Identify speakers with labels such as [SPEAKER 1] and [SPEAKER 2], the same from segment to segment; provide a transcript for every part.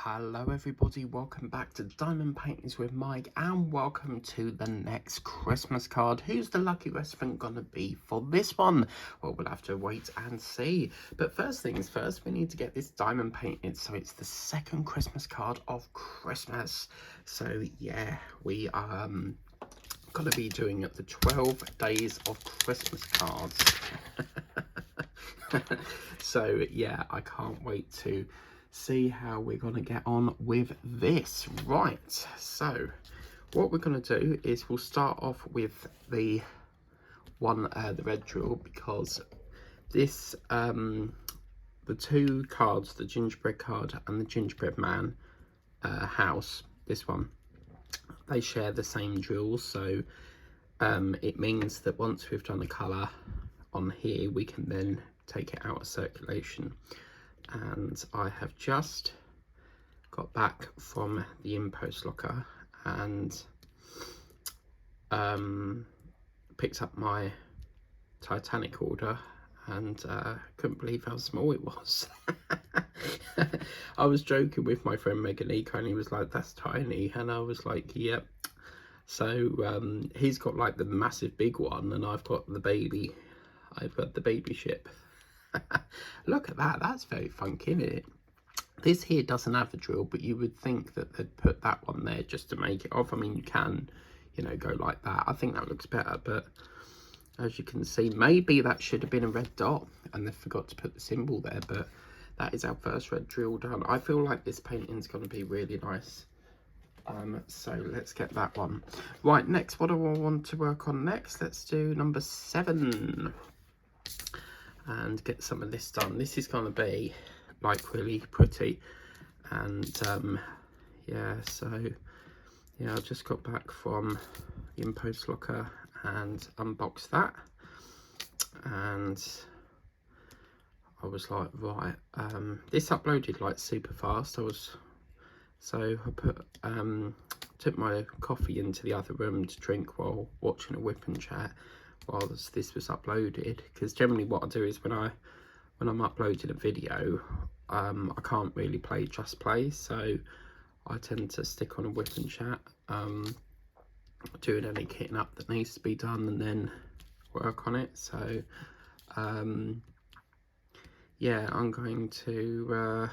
[SPEAKER 1] Hello everybody, welcome back to Diamond Paintings with Mike and welcome to the next Christmas card. Who's the lucky recipient gonna be for this one? Well, we'll have to wait and see. But first things first, we need to get this diamond painted so it's the second Christmas card of Christmas. So yeah, we are gonna be doing the 12 days of Christmas cards. So yeah, I can't wait to see how we're going to get on with this. Right, so what we're going to do is we'll start off with the red drill, because this the two cards, the gingerbread card and the gingerbread man house, this one, they share the same drill. So it means that once we've done the colour on here, we can then take it out of circulation. And I have just got back from the impost locker and picked up my Titanic order, and couldn't believe how small it was. I was joking with my friend Meganico and he was like, that's tiny, and I was like, yep. So he's got like the massive big one and I've got the baby ship. Look at that, that's very funky, isn't it? This here doesn't have a drill, but you would think that they'd put that one there just to make it off. I mean, you can, you know, go like that. I think that looks better, but as you can see, maybe that should have been a red dot and they forgot to put the symbol there, but that is our first red drill done. I feel like this painting's going to be really nice. So let's get that one. Right, next, what do I want to work on next? Let's do number 7. And get some of this done. This is going to be like really pretty, and yeah, so yeah, I just got back from the impost locker and unboxed that, and I was like, right, this uploaded like super fast. So I put took my coffee into the other room to drink while watching a whip and chat whilst this was uploaded, because generally what I do is when I'm uploading a video, I can't really play just play, so I tend to stick on a whip and chat, doing any kitting up that needs to be done and then work on it. So yeah, I'm going to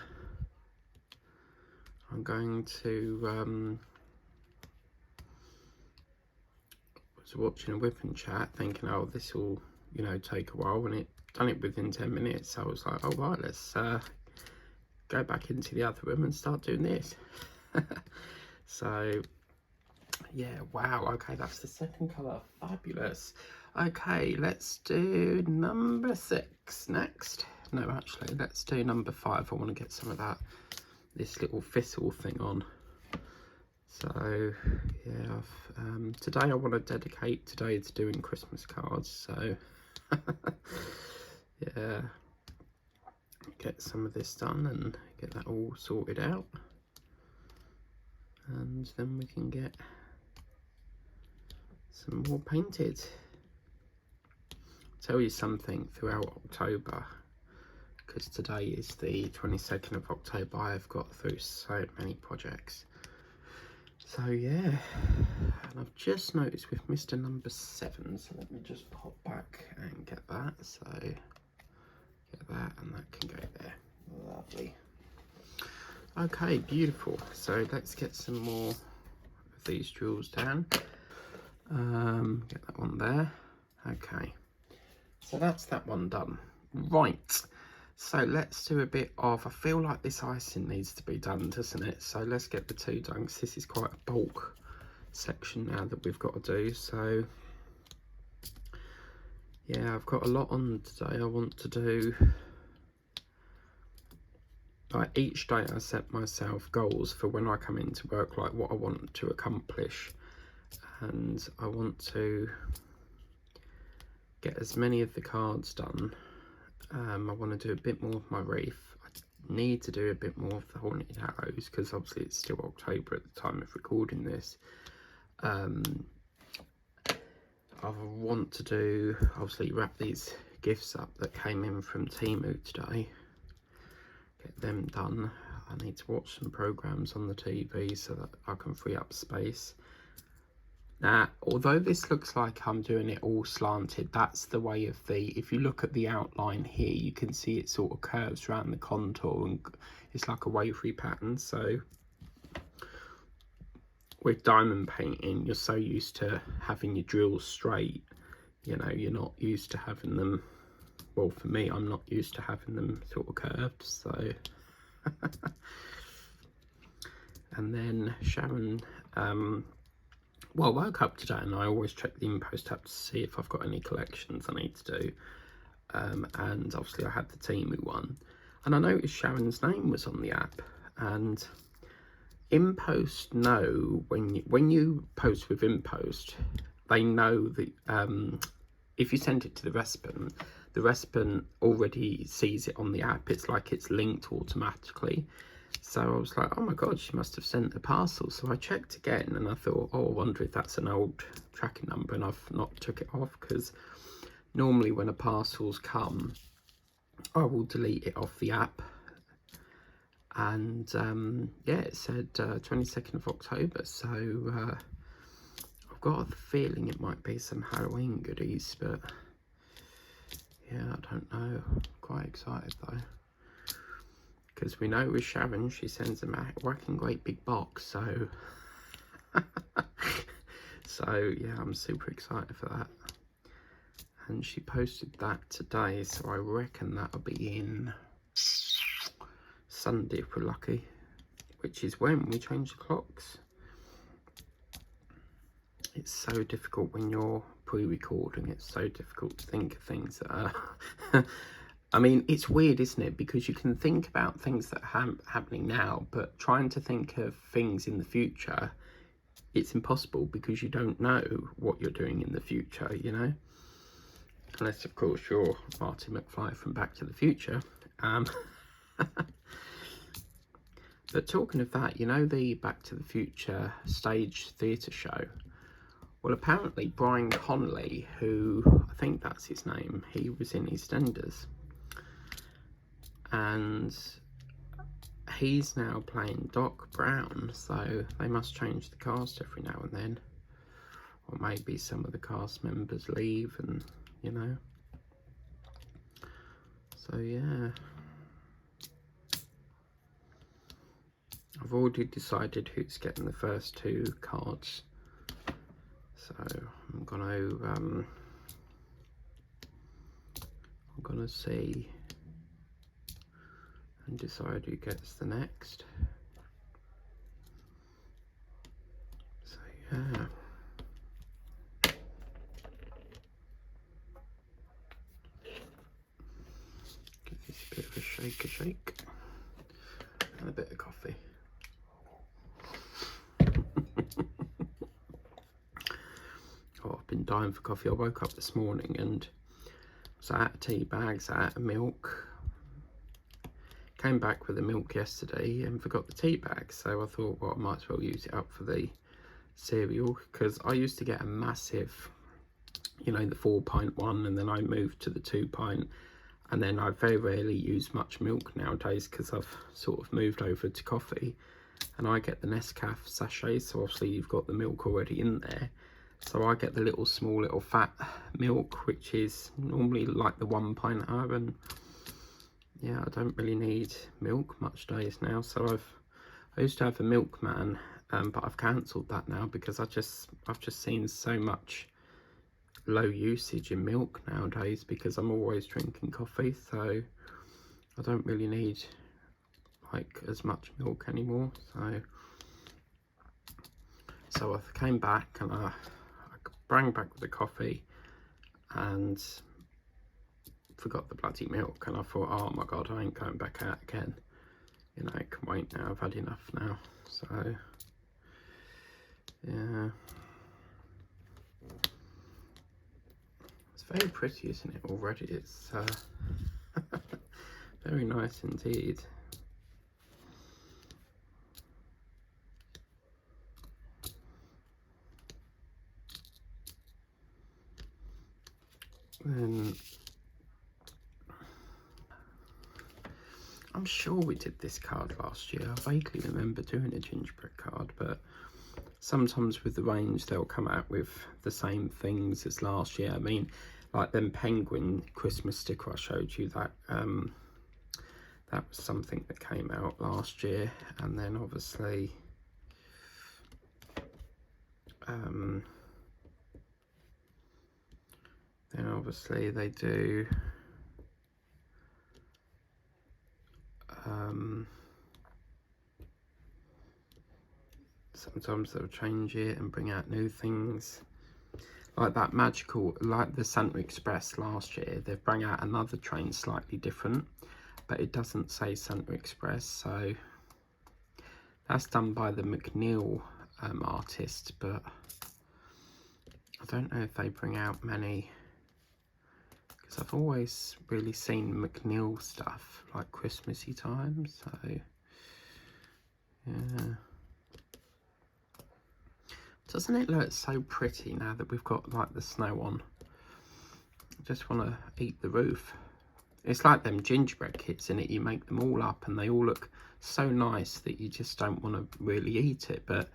[SPEAKER 1] was watching a whip and chat thinking, oh, this will, you know, take a while, and it done it within 10 minutes. So I was like, oh right, let's go back into the other room and start doing this. So yeah, wow, okay, that's the second colour, fabulous. Okay, let's do number 6 next. No, actually, let's do number 5. I want to get some of this little thistle thing on. So yeah, today I want to dedicate today to doing Christmas cards, so yeah, get some of this done and get that all sorted out, and then we can get some more painted. I'll tell you something, throughout October, because today is the 22nd of October, I've got through so many projects. So yeah, and I've just noticed we've missed a number 7, so let me just pop back and get that. So get that, and that can go there. Lovely. Okay, beautiful. So let's get some more of these drills down. Get that one there. Okay, so that's that one done. Right. So let's do a bit of, I feel like this icing needs to be done, doesn't it? So let's get the 2 done, because this is quite a bulk section now that we've got to do. So yeah, I've got a lot on today. I want to do, like, each day I set myself goals for when I come into work, like what I want to accomplish. And I want to get as many of the cards done. I want to do a bit more of my wreath. I need to do a bit more of the haunted arrows, because obviously it's still October at the time of recording this. I want to do, obviously, wrap these gifts up that came in from Temu today. Get them done. I need to watch some programs on the TV so that I can free up space. Now, although this looks like I'm doing it all slanted, that's the way of the, if you look at the outline here, you can see it sort of curves around the contour and it's like a wavery pattern. So with diamond painting, you're so used to having your drills straight, you know, you're not used to having them, well, for me, I'm not used to having them sort of curved, so. And then Sharon, well, I woke up today and I always check the InPost app to see if I've got any collections I need to do. And obviously I had the Temu one. And I noticed Sharon's name was on the app. And InPost know, when you post with InPost, they know that if you send it to the recipient already sees it on the app. It's like it's linked automatically. So I was like, oh my God, she must have sent a parcel. So I checked again and I thought, oh, I wonder if that's an old tracking number, and I've not took it off, because normally when a parcel's come, I will delete it off the app. And yeah, it said 22nd of October. So I've got a feeling it might be some Halloween goodies, but yeah, I don't know. I'm quite excited though. Because we know with Sharon, she sends a whacking great big box, so so yeah, I'm super excited for that. And she posted that today, so I reckon that'll be in Sunday if we're lucky, which is when we change the clocks. It's so difficult when you're pre-recording, it's so difficult to think of things that are I mean, it's weird, isn't it? Because you can think about things that are happening now, but trying to think of things in the future, it's impossible because you don't know what you're doing in the future, you know? Unless, of course, you're Marty McFly from Back to the Future. But talking of that, you know, the Back to the Future stage theatre show? Well, apparently Brian Connolly, who, I think that's his name, he was in EastEnders. And he's now playing Doc Brown, so they must change the cast every now and then. Or maybe some of the cast members leave and, you know. So, yeah. I've already decided who's getting the first 2 cards. So, I'm gonna see and decide who gets the next. So yeah. Give this a bit of a shake and a bit of coffee. Oh, I've been dying for coffee. I woke up this morning and was out of tea bags, out of milk. Came back with the milk yesterday and forgot the tea bag, so I thought, well, I might as well use it up for the cereal, because I used to get a massive, you know, the 4-pint one, and then I moved to the 2-pint, and then I very rarely use much milk nowadays because I've sort of moved over to coffee, and I get the Nescafe sachet, so obviously you've got the milk already in there. So I get the small little fat milk, which is normally like the 1-pinter, and yeah, I don't really need milk much days now. So I used to have a milkman, but I've cancelled that now because I've just seen so much low usage in milk nowadays because I'm always drinking coffee, so I don't really need like as much milk anymore. So I came back and I rang back with the coffee and forgot the bloody milk, and I thought, oh my God, I ain't going back out again, you know, I can wait now, I've had enough now. So yeah, it's very pretty, isn't it, already? It's very nice indeed. Then I'm sure we did this card last year. I vaguely remember doing a gingerbread card, but sometimes with the range they'll come out with the same things as last year. I mean, like them penguin Christmas sticker I showed you, that that was something that came out last year. And then obviously they do sometimes they'll change it and bring out new things. Like that magical, like the Santa Express last year, they've brought out another train slightly different, but it doesn't say Santa Express, so that's done by the McNeil artist, but I don't know if they bring out many, because I've always really seen McNeil stuff like Christmassy time, so yeah. Doesn't it look so pretty now that we've got like the snow on? I just want to eat the roof. It's like them gingerbread kits, in it. You make them all up and they all look so nice that you just don't want to really eat it. But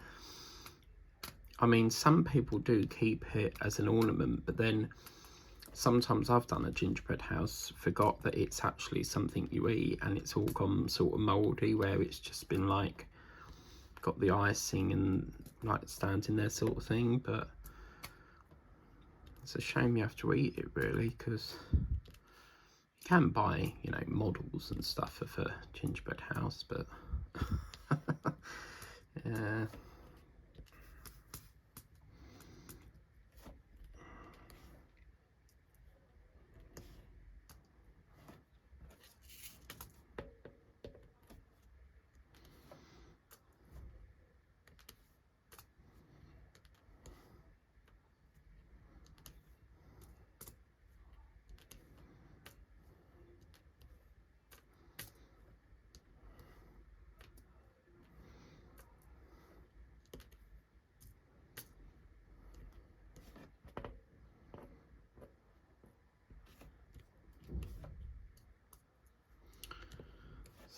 [SPEAKER 1] I mean, some people do keep it as an ornament, but then sometimes I've done a gingerbread house, forgot that it's actually something you eat, and it's all gone sort of mouldy, where it's just been like got the icing and like standing there sort of thing. But it's a shame you have to eat it, really, because you can buy, you know, models and stuff of a gingerbread house, but yeah.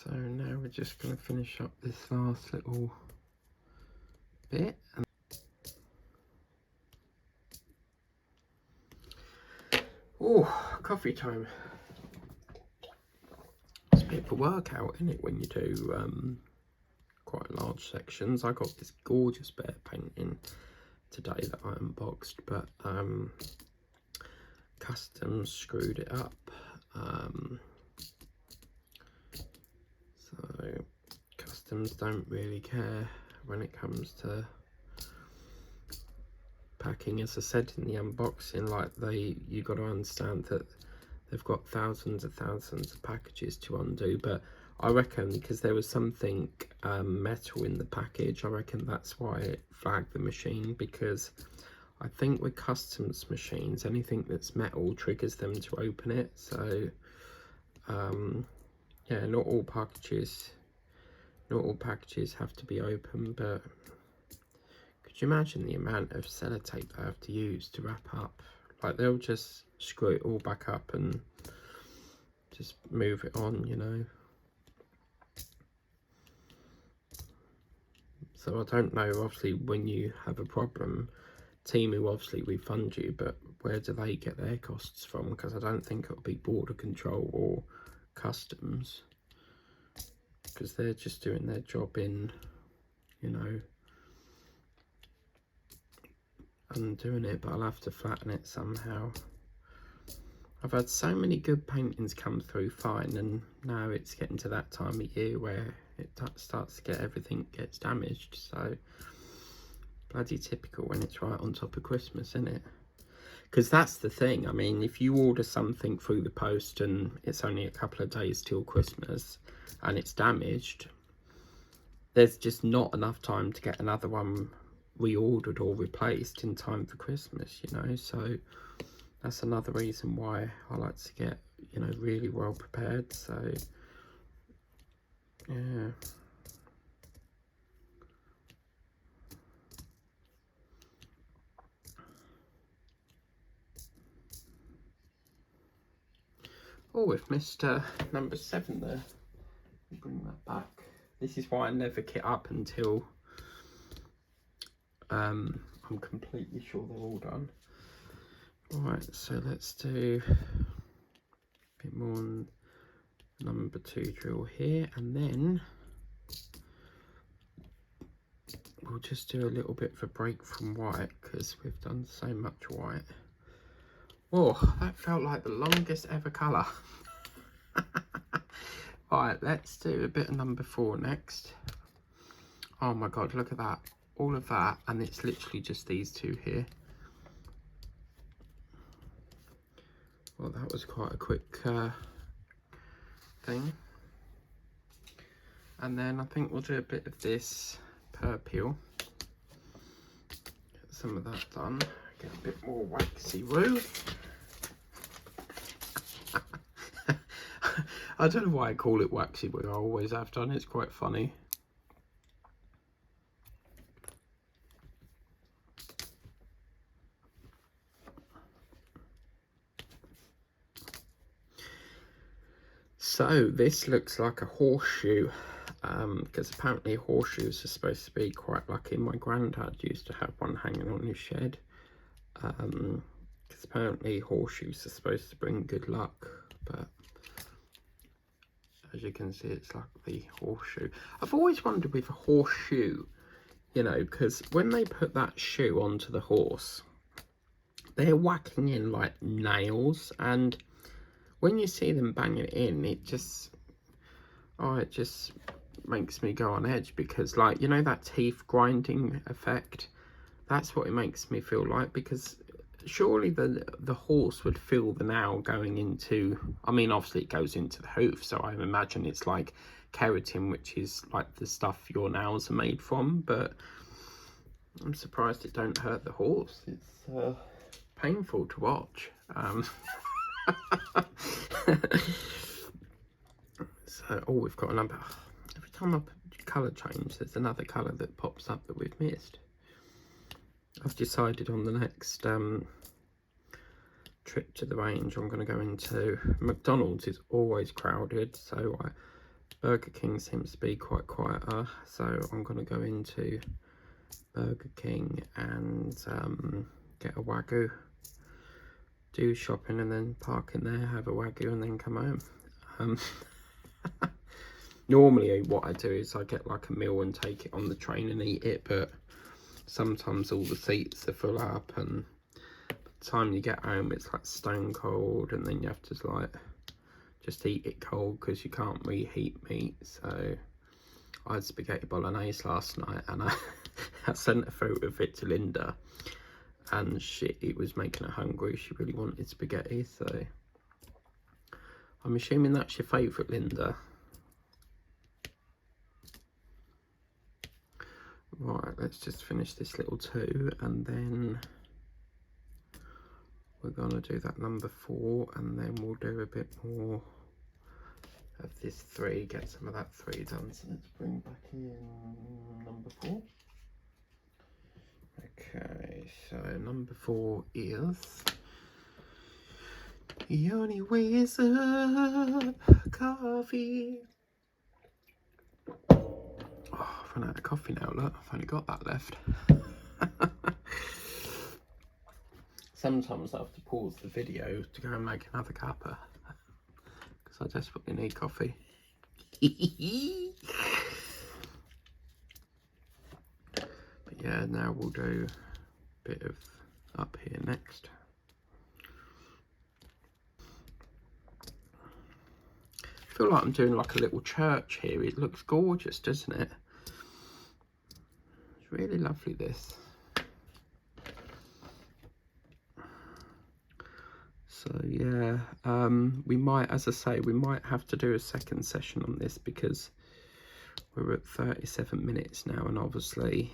[SPEAKER 1] So now we're just going to finish up this last little bit. Oh, coffee time. It's a bit of a workout, isn't it, when you do quite large sections. I got this gorgeous bear painting today that I unboxed, but Customs screwed it up. So Customs don't really care when it comes to packing. As I said in the unboxing, like you got to understand that they've got thousands of packages to undo, but I reckon because there was something metal in the package, I reckon that's why it flagged the machine, because I think with Customs machines, anything that's metal triggers them to open it. So yeah, not all packages have to be open, but could you imagine the amount of sellotape they have to use to wrap up? Like, they'll just screw it all back up and just move it on, you know. So I don't know, obviously, when you have a problem, Temu obviously refund you, but where do they get their costs from? Because I don't think it'll be border control or Customs, because they're just doing their job in, you know, undoing it. But I'll have to flatten it somehow. I've had so many good paintings come through fine, and now it's getting to that time of year where it starts to get, everything gets damaged. So bloody typical when it's right on top of Christmas, isn't it? Because that's the thing. I mean, if you order something through the post and it's only a couple of days till Christmas and it's damaged, there's just not enough time to get another one reordered or replaced in time for Christmas, you know. So that's another reason why I like to get, you know, really well prepared. So yeah. Oh, we've missed number 7 there. bring that back. This is why I never kit up until I'm completely sure they're all done. Alright, so let's do a bit more on number 2 drill here, and then we'll just do a little bit of a break from white because we've done so much white. Oh, that felt like the longest ever colour. Right, let's do a bit of number 4 next. Oh my god, look at that. All of that, and it's literally just these two here. Well, that was quite a quick thing. And then I think we'll do a bit of this purple. Get some of that done. Get a bit more waxy woo. I don't know why I call it waxy woo. I always have done. It's quite funny. So this looks like a horseshoe, because apparently horseshoes are supposed to be quite lucky. My granddad used to have one hanging on his shed, because apparently horseshoes are supposed to bring good luck, but as you can see, it's like the horseshoe. I've always wondered with a horseshoe, you know, because when they put that shoe onto the horse, they're whacking in like nails, and when you see them banging it in, it just makes me go on edge, because, like, you know, that teeth grinding effect, that's what it makes me feel like, because surely the horse would feel the nail going into, I mean, obviously it goes into the hoof, so I imagine it's like keratin, which is like the stuff your nails are made from, but I'm surprised it don't hurt the horse. It's painful to watch. So, oh, we've got a number. Every time I colour change, there's another colour that pops up that we've missed. I've decided on the next trip to the range, I'm going to go into McDonald's. Is always crowded, so Burger King seems to be quite quieter. So I'm going to go into Burger King and get a Wagyu, do shopping, and then park in there, have a Wagyu, and then come home. Normally what I do is I get like a meal and take it on the train and eat it, but sometimes all the seats are full up, and by the time you get home it's like stone cold, and then you have to like just eat it cold because you can't reheat meat. So I had spaghetti bolognese last night, and I sent a photo of it to Linda, and it was making her hungry. She really wanted spaghetti, so I'm assuming that's your favourite, Linda. Right, let's just finish this little 2, and then we're going to do that number 4, and then we'll do a bit more of this 3, get some of that 3 done. So let's bring back in number 4. Okay, so number 4 is Yoni Ways Up Coffee. Oh, I've run out of coffee now, look, I've only got that left. Sometimes I have to pause the video to go and make another cuppa, because I desperately need coffee. But yeah, now we'll do a bit of up here next. I feel like I'm doing like a little church here. It looks gorgeous, doesn't it? It's really lovely, this. So yeah, we might, as I say, we might have to do a second session on this, because we're at 37 minutes now, and obviously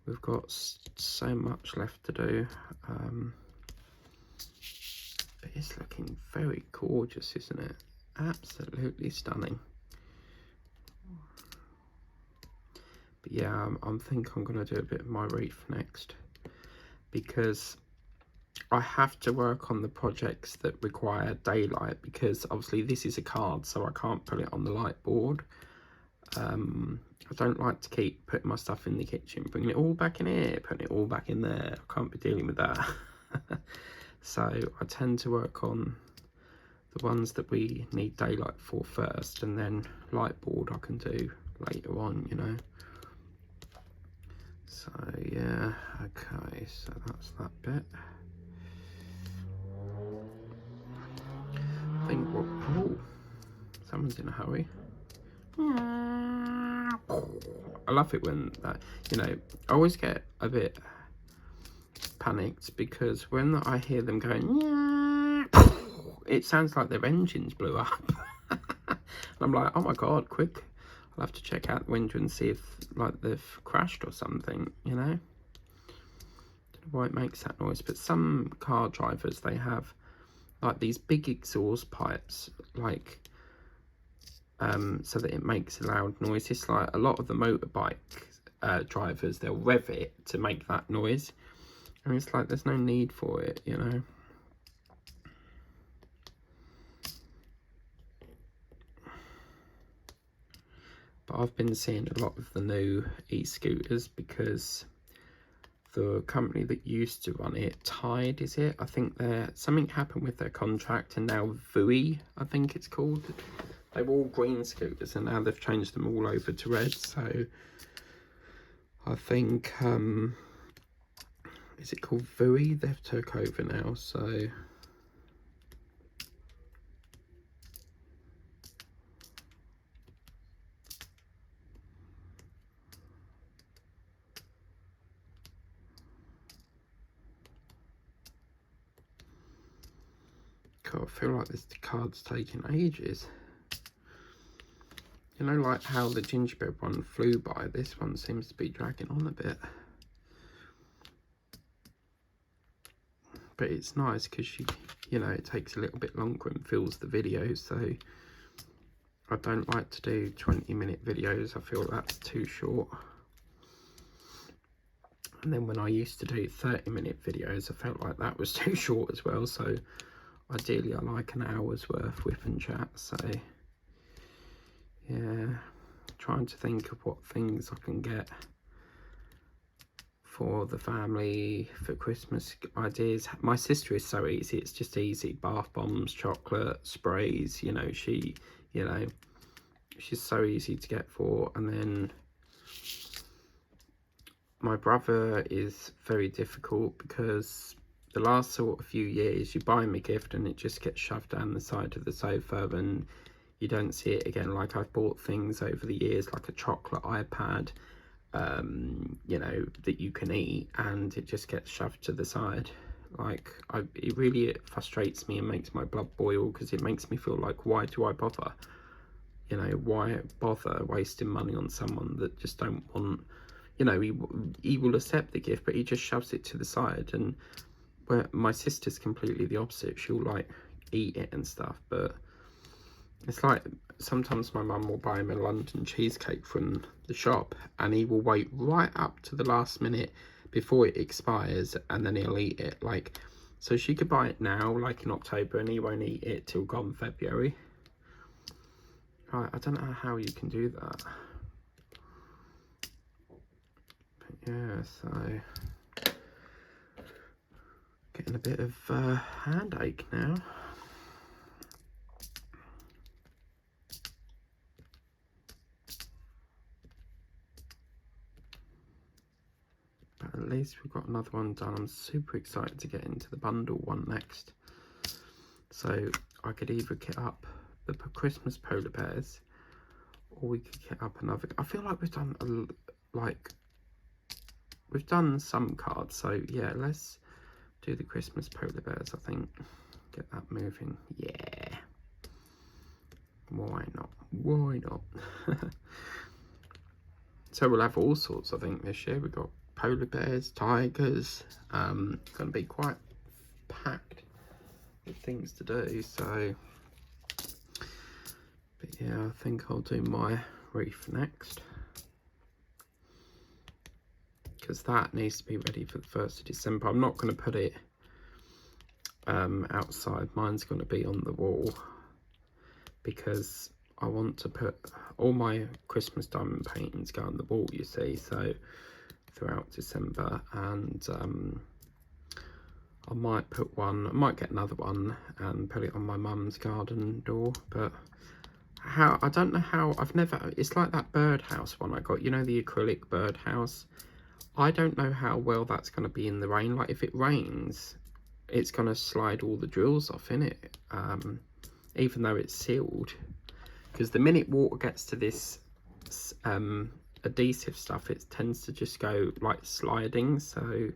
[SPEAKER 1] we've got so much left to do. But it's looking very gorgeous, isn't it? Absolutely stunning. But yeah, I think I'm going to do a bit of my reef next, because I have to work on the projects that require daylight, because obviously this is a card, so I can't put it on the light board. I don't like to keep putting my stuff in the kitchen, bringing it all back in here, putting it all back in there. I can't be dealing with that. So I tend to work on the ones that we need daylight for first, and then light board I can do later on, you know. So yeah, okay, so that's that bit. I think what, oh, someone's in a hurry. I love it when that, you know, I always get a bit panicked because when I hear them going, it sounds like their engines blew up. And I'm like, oh my god, quick, I'll have to check out the window and see if like they've crashed or something, you know. Don't know why it makes that noise, but some car drivers, they have like these big exhaust pipes, like so that it makes a loud noise. It's like a lot of the motorbike drivers, they'll rev it to make that noise, and it's like there's no need for it, you know. But I've been seeing a lot of the new e-scooters because the company that used to run it, Tide, is it? I think something happened with their contract, and now vui, I think it's called. They were all green scooters, and now they've changed them all over to red. So I think, is it called vui? They've took over now, so God, I feel like this card's taking ages. You know, like how the gingerbread one flew by, this one seems to be dragging on a bit. But it's nice because you know, it takes a little bit longer and fills the video, so I don't like to do 20-minute videos. I feel that's too short. And then when I used to do 30-minute videos, I felt like that was too short as well. So ideally I like an hour's worth whip and chat. So yeah, trying to think of what things I can get for the family for Christmas ideas. My sister is so easy, it's just easy. Bath bombs, chocolate, sprays, you know, she's so easy to get for. And then my brother is very difficult because the last sort of few years you buy him a gift and it just gets shoved down the side of the sofa and you don't see it again. Like I've bought things over the years, like a chocolate iPad, you know, that you can eat, and it just gets shoved to the side. Like it really frustrates me and makes my blood boil, because it makes me feel like, why do I bother? You know, why bother wasting money on someone that just don't want, you know, he will accept the gift, but he just shoves it to the side. And where my sister's completely the opposite, she'll like eat it and stuff. But it's like sometimes my mum will buy him a London cheesecake from the shop, and he will wait right up to the last minute before it expires, and then he'll eat it. Like, so she could buy it now, like in October, and he won't eat it till gone February. I don't know how you can do that. But yeah, so getting a bit of hand ache now. But at least we've got another one done. I'm super excited to get into the bundle one next. So I could either get up the Christmas polar bears, or we could get up another. I feel like we've done we've done some cards, so yeah, let's do the Christmas polar bears. I think get that moving. Yeah, why not? Why not? So we'll have all sorts, I think, this year. We've got polar bears, tigers. Going to be quite packed with things to do. So, but yeah, I think I'll do my wreath next, because that needs to be ready for the 1st of December. I'm not going to put it outside. Mine's going to be on the wall because I want to put all my Christmas diamond paintings go on the wall, you see, so throughout December. And I might put one, I might get another one and put it on my mum's garden door. But how, I don't know how, I've never, it's like that birdhouse one I got, you know, the acrylic birdhouse. I don't know how well that's going to be in the rain. Like if it rains, it's going to slide all the drills off, innit? Even though it's sealed, because the minute water gets to this adhesive stuff, it tends to just go like sliding. So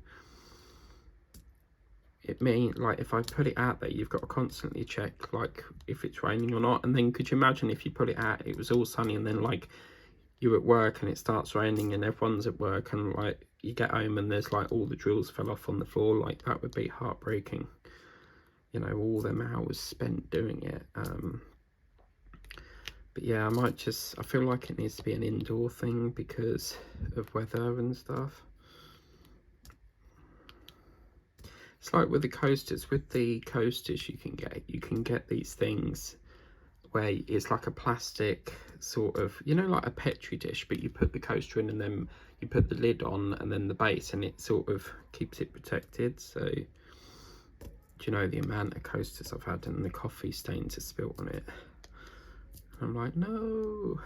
[SPEAKER 1] it means, like, if I put it out there, you've got to constantly check like if it's raining or not. And then could you imagine if you put it out, it was all sunny, and then like you're at work and it starts raining and everyone's at work, and like you get home and there's like all the drills fell off on the floor. Like that would be heartbreaking, you know, all them hours spent doing it. But yeah, I might just, I feel like it needs to be an indoor thing because of weather and stuff. It's like with the coasters. With the coasters you can get these things where it's like a plastic sort of, you know, like a petri dish, but you put the coaster in and then you put the lid on and then the base, and it sort of keeps it protected. So do you know the amount of coasters I've had and the coffee stains are spilt on it? I'm like, no.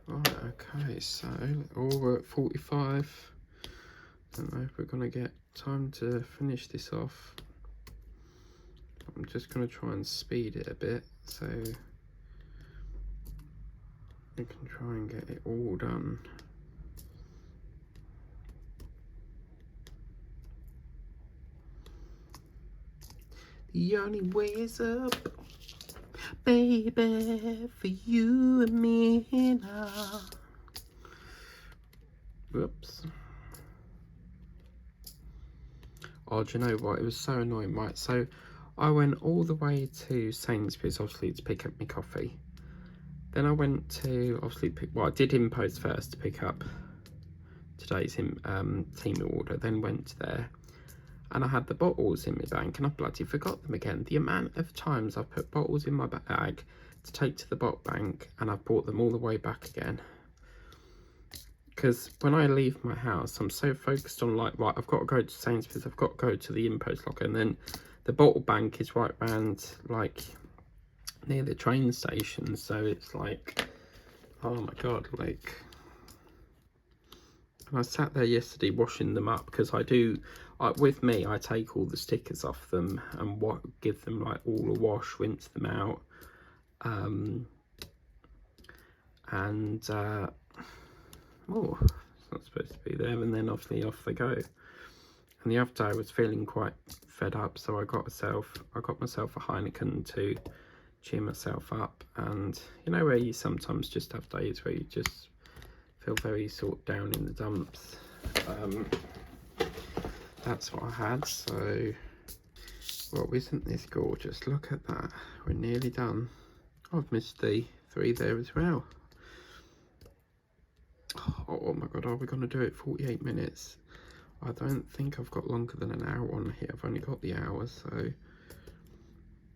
[SPEAKER 1] Right, okay, so we're at 45. Don't know if we're gonna get time to finish this off. I'm just gonna try and speed it a bit so we can try and get it all done. The only way is up, baby, for you and me now. Whoops. Oh, do you know what? It was so annoying, right? So I went all the way to Sainsbury's, obviously, to pick up my coffee. Then I went to, obviously, I did InPost first to pick up today's team order, then went there. And I had the bottles in my bank and I bloody forgot them again. The amount of times I've put bottles in my bag to take to the bottle bank and I've brought them all the way back again. Because when I leave my house, I'm so focused on like, right, I've got to go to Sainsbury's, I've got to go to the InPost locker, and then the bottle bank is right round like near the train station. So it's like, oh my God, like, and I sat there yesterday washing them up because with me, I take all the stickers off them and give them like all a wash, rinse them out. Oh, it's not supposed to be there, and then obviously off they go. And the other day I was feeling quite fed up, so I got myself a Heineken to cheer myself up. And you know where you sometimes just have days where you just feel very sort of down in the dumps. That's what I had. So, well, isn't this gorgeous? Look at that. We're nearly done. I've missed the 3 there as well. Oh my God, are we going to do it 48 minutes? I don't think I've got longer than an hour on here. I've only got the hour, so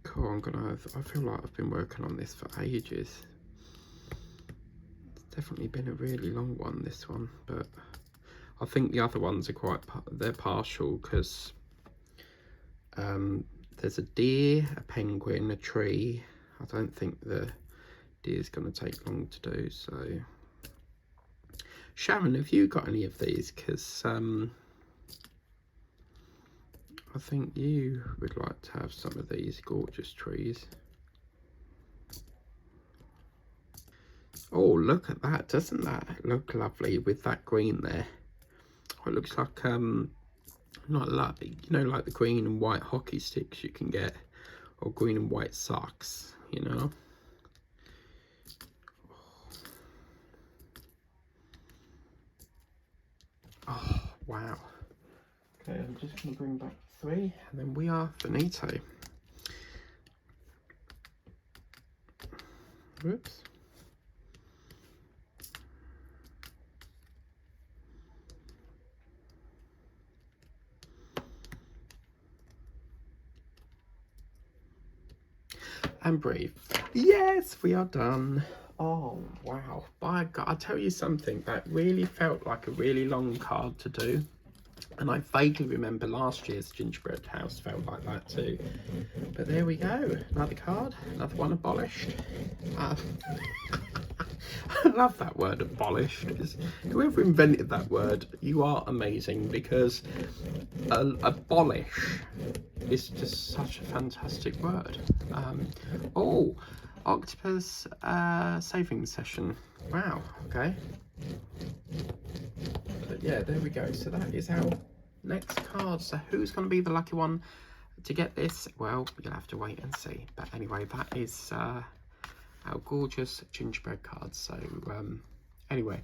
[SPEAKER 1] cool. I feel like I've been working on this for ages. It's definitely been a really long one, this one, but I think the other ones are they're partial because there's a deer, a penguin, a tree. I don't think the deer's going to take long to do, so. Sharon, have you got any of these? Because I think you would like to have some of these gorgeous trees. Oh, look at that. Doesn't that look lovely with that green there? Oh, it looks like, not like, you know, like the green and white hockey sticks you can get, or green and white socks, you know? Oh, wow. Okay, I'm just going to bring back 3 and then we are finito. Whoops. And breathe. Yes, we are done. Oh wow, by God, I tell you something, that really felt like a really long card to do, and I vaguely remember last year's Gingerbread house felt like that too. But there we go, another card, another one abolished. I love that word, abolished. Whoever invented that word, you are amazing, because abolish is just such a fantastic word. Oh, octopus saving session. Wow, okay. But yeah, there we go. So that is our next card. So who's going to be the lucky one to get this? Well, you'll have to wait and see. But anyway, that is our gorgeous gingerbread cards. So anyway,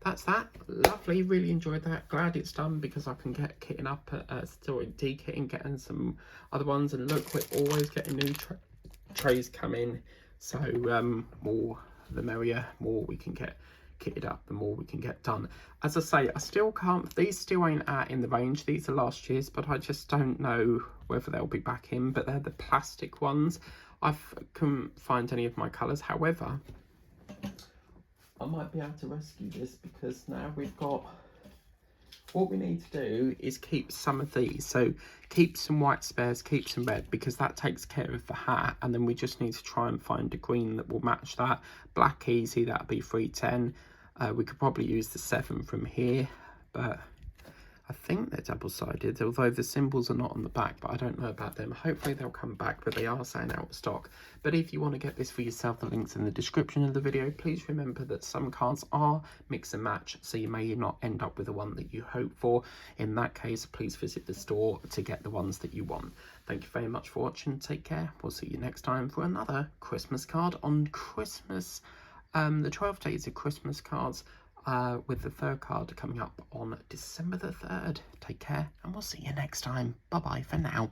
[SPEAKER 1] that's that. Lovely, really enjoyed that. Glad it's done, because I can get kitting up, still de-kitting, getting some other ones. And look, we're always getting new trays come in. So more the merrier, more we can get kitted up, the more we can get done. As I say, I still can't, these still ain't out in the range. These are last year's, but I just don't know whether they'll be back in. But they're the plastic ones. I couldn't find any of my colours. However, I might be able to rescue this, because now we've got, what we need to do is keep some of these. So keep some white spares, keep some red, because that takes care of the hat. And then we just need to try and find a green that will match that. Black easy, that'll be 310. We could probably use the 7 from here, but I think they're double-sided, although the symbols are not on the back, but I don't know about them. Hopefully they'll come back, but they are saying out of stock. But if you want to get this for yourself, the link's in the description of the video. Please remember that some cards are mix and match, so you may not end up with the one that you hope for. In that case, please visit the store to get the ones that you want. Thank you very much for watching. Take care. We'll see you next time for another Christmas card on Christmas. The 12 days of Christmas cards. With the 3rd card coming up on December the 3rd. Take care, and we'll see you next time. Bye bye for now.